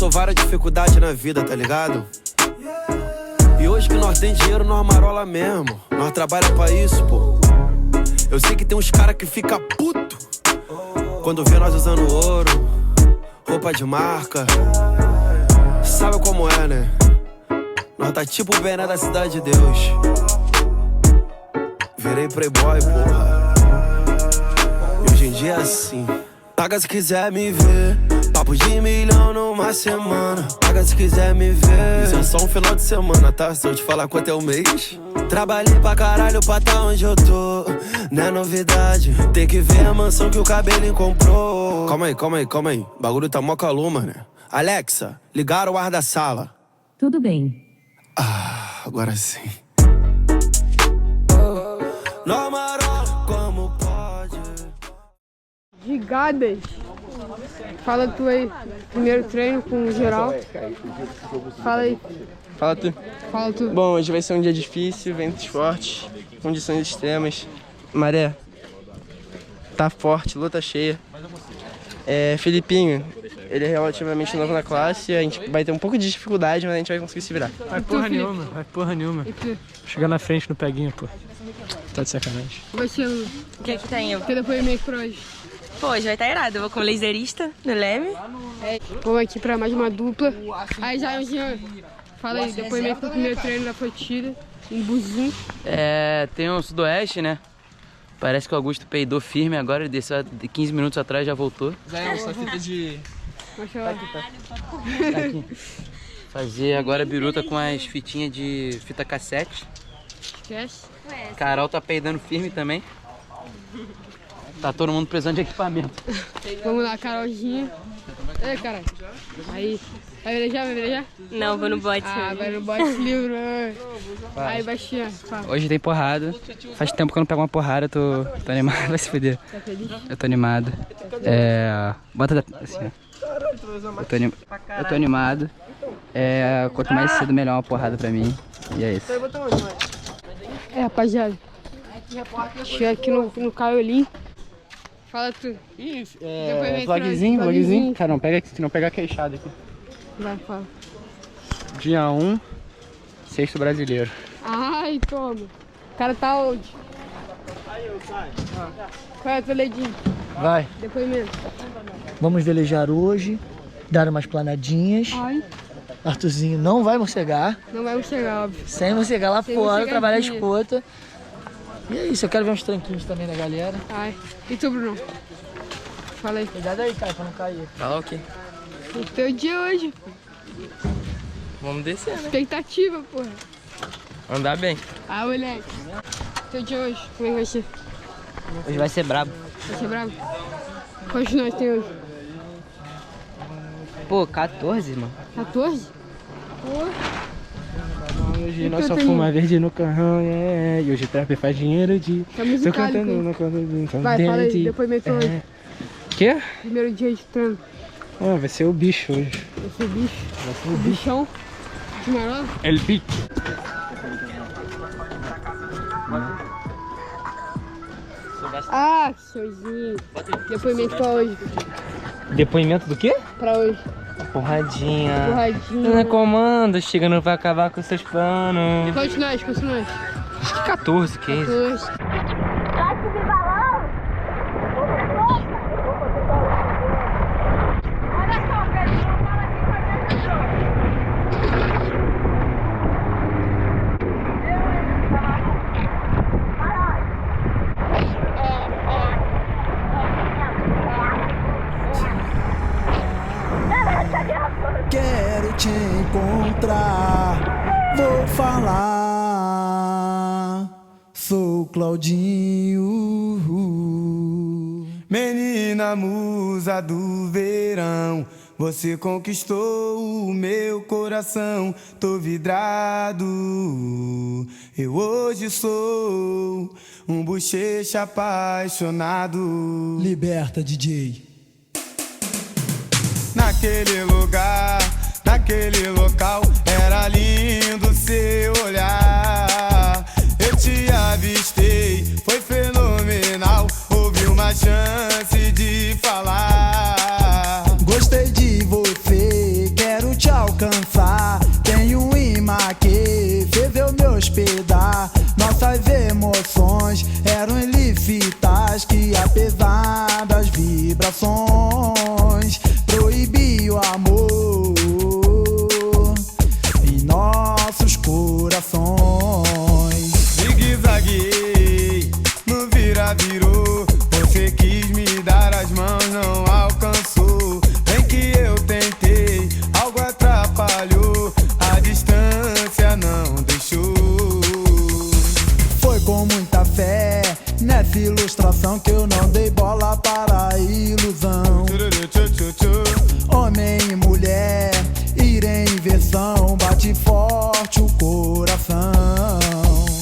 Passou várias dificuldades na vida, tá ligado? E hoje que nós tem dinheiro, nós marola mesmo. Nós trabalha pra isso, pô. Eu sei que tem uns cara que fica puto quando vê nós usando ouro, roupa de marca. Sabe como é, né? Nós tá tipo o Bené da Cidade de Deus. Virei playboy, porra. E hoje em dia é assim. Paga se quiser me ver. Papo de 1 milhão numa semana. Paga se quiser me ver. Isso é só um final de semana, tá? Se eu te falar quanto é o mês. Trabalhei pra caralho pra tá onde eu tô. Não é novidade. Tem que ver a mansão que o cabelinho comprou. Calma aí. O bagulho tá mó calor, mano. Alexa, ligaram o ar da sala. Tudo bem. Ah, agora sim. Não marola como pode. Gigadas. Fala tu aí. Primeiro treino com o geral. Fala aí. Fala tu. Fala tu. Bom, hoje vai ser um dia difícil, ventos fortes, condições extremas. Maré tá forte, luta cheia. Felipinho, ele é relativamente novo na classe, a gente vai ter um pouco de dificuldade, mas a gente vai conseguir se virar. Vai porra nenhuma. Chegar na frente no peguinho, pô. Tá de sacanagem. Baixando. O que é que tem? Teu depoimento pra hoje. Pô, hoje vai estar irado. Eu vou com o laserista no Leme. Vamos aqui pra mais uma dupla. Aí, Jean, fala aí, depoimento do primeiro treino da Flotilla, em Buzinho. Tem um sudoeste, né? Parece que o Augusto peidou firme agora, ele desceu há 15 minutos atrás, já voltou. Já é essa fita de... Tá aqui. Fazer agora biruta com as fitinhas de fita cassete. Esquece. Carol tá peidando firme também. Tá todo mundo precisando de equipamento. Vamos lá, Carolzinha. Ei, caralho. Aí. Vai velejar? Não, vou no bote. Vai no bote livro. Aí, baixinha. Fala. Hoje tem porrada. Faz tempo que eu não pego uma porrada, tô animado, vai se fuder. Tá feliz? Eu tô animado. Bota assim, ó. Eu tô animado. Quanto mais cedo, melhor uma porrada pra mim. E é isso. Rapaziada. Chega aqui no Caiolim. Fala tu. Vlogzinho. Cara, não pega a queixada aqui. Vai, fala. Dia 1, sexto brasileiro. Ai, toma. O cara tá onde? Qual é o teu ledinho? Vai. Depoimento. Vamos velejar hoje, dar umas planadinhas. Ai. Arthurzinho não vai morcegar. Não vai morcegar, óbvio. Sem morcegar lá Sem fora, trabalhar a morcegadinha. escota. E é isso, eu quero ver uns tranquinhos também da galera. Ai. E tu, Bruno? Fala aí. Cuidado aí, cara, pra não cair. Fala o quê? O teu dia hoje. Vamos descer, né? Expectativa, porra. Andar bem. Ah, moleque. Teu dia hoje, como é que vai ser? Hoje vai ser brabo. Vai ser bravo? Quantos nós tem hoje? Pô, 14, mano. 14? Pô. Hoje E nós tu só tem- fuma verde no carrão, E hoje trap faz dinheiro de... Tá musicálico, Tô cantando hein? no canto Vai, fala aí, depoimento hoje. Quê? Primeiro dia de treino. Vai ser o bicho hoje. Vai ser bicho. O bichão. De marola. El bicho. Ah, showzinho. Depoimento pra hoje. Depoimento do quê? Pra hoje. Porradinha. Porradinha. Comando, chegando pra acabar com seus planos. Quantos nós? Acho que 14, 15. 14. Quero te encontrar, vou falar. Sou Claudinho, menina musa do verão. Você conquistou o meu coração, tô vidrado. Eu hoje sou um bochecha apaixonado. Liberta, DJ. Naquele lugar, naquele local, era lindo seu olhar. Eu te avistei, foi fenomenal. Houve uma chance de falar. Gostei de você, quero vibrações, proibi o amor em nossos corações. Zigue-zagueei, no vira-virou, você quis me dar as mãos, não alcançou. Bem que eu tentei, algo atrapalhou, a distância não deixou. Foi com muita fé nessa ilustração que eu não dei bola para a ilusão. Homem e mulher, ir em inversão, bate forte o coração.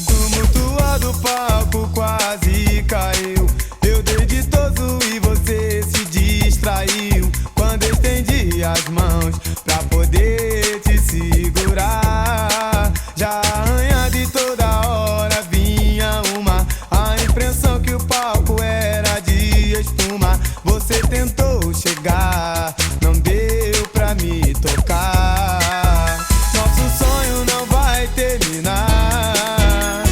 Tumultuado o palco quase caiu, eu dei de todo e você se distraiu. Quando eu estendi as mãos pra poder te segurar, já arranha de toda hora vinha uma, a impressão que o palco era de espuma. Você tentou chegar, não deu pra me tocar. Nosso sonho não vai terminar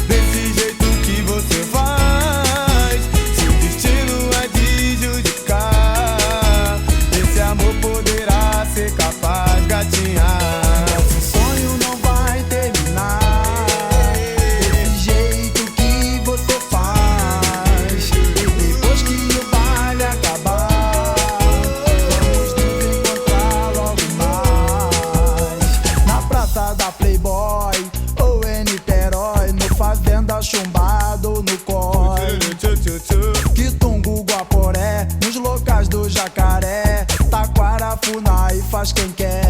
desse jeito que você faz. Se o destino é de judicar, esse amor poderá ser capaz de gatinhar. Nosso sonho não vai terminar desse jeito que você faz. E depois que o baile acabar, vamos nos encontrar logo mais na praça da Playboy ou em Niterói, no Fazenda Chumbado ou no Corre, Quitungo, Guaporé, nos locais do Jacaré, Taquara, Funai, faz quem quer.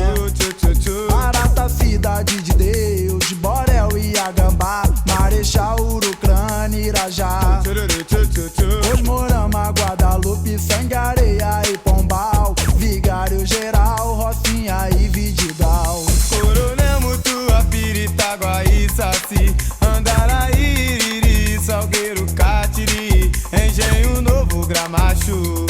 Barata, Cidade de Deus, Borel e Agambá, Marechal, Urucrânia, Irajá, Osmorama, Guadalupe, Sangareia e Pombal, Vigário Geral, Rocinha e Vidigal, Coronel, Mutua, Piritaguá e Saci, Andaraí, Iriri, Salgueiro, Catiri, Engenho Novo, Gramacho.